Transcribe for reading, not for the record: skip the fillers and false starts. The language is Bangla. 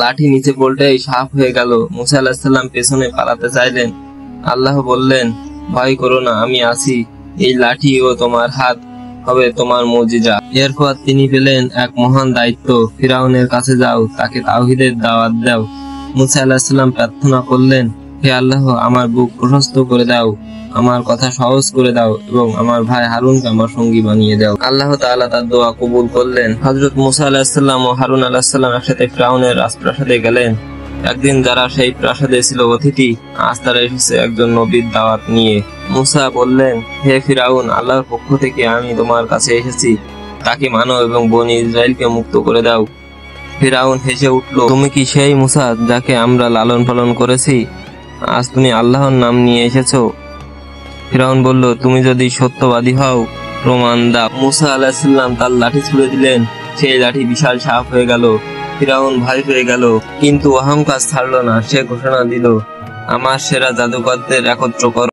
লাঠি নিচে পড়তেই সাপ হয়ে গেল। মুসা আলাইহিস সালাম পেছনে পালাতে চাইলেন। আল্লাহ বললেন, ভয় করো না, আমি আছি। এই লাঠি ও তোমার হাত হবে তোমার মুজিজা। এরপর তিনি পেলেন এক মহান দায়িত্ব। ফিরাউনের কাছে যাও, তাকে তাওহীদের দাওয়াত দাও। মুসা আলাইহিস সালাম প্রার্থনা করলেন, হে আল্লাহ, আমার বুক প্রশস্ত করে দাও, আমার কথা সহজ করে দাও এবং আমার ভাই হারুনকে আমার সঙ্গী বানিয়ে দাও। আল্লাহ তাআলা তার দোয়া কবুল করলেন। হযরত মুসা আলাইহিস সালাম ও হারুন আলাইহিস সালাম একসাথে ফিরাউনের রাজপ্রাসাদে গেলেন। একদিন যারা সেই প্রাসাদে ছিল অতিথি, আজ তারা এসেছে একজন নবীর দাওয়াত নিয়ে। মুসা বললেন, হে ফিরাউন, আল্লাহর পক্ষ থেকে আমি তোমার কাছে এসেছি, তাকে মানো এবং বনী ইসরাইলকে মুক্ত করে দাও। ফিরাউন হেসে উঠল, তুমি কি সেই মুসা যাকে আমরা লালন পালন করেছি? আজ তুমি আল্লাহর নাম নিয়ে এসেছো? ফিরাউন বলল, তুমি যদি সত্যবাদী হও, প্রমাণ দাও। মুসা আলাইহিস সালাম তার লাঠি ছুড়ে দিলেন। সেই লাঠি বিশাল সাপ হয়ে গেল। ফিরাউন ভয় পেয়ে গেল, কিন্তু অহংকার ছাড়ল না। সে ঘোষণা দিল, আমার সেরা জাদুকরদের একত্র করো।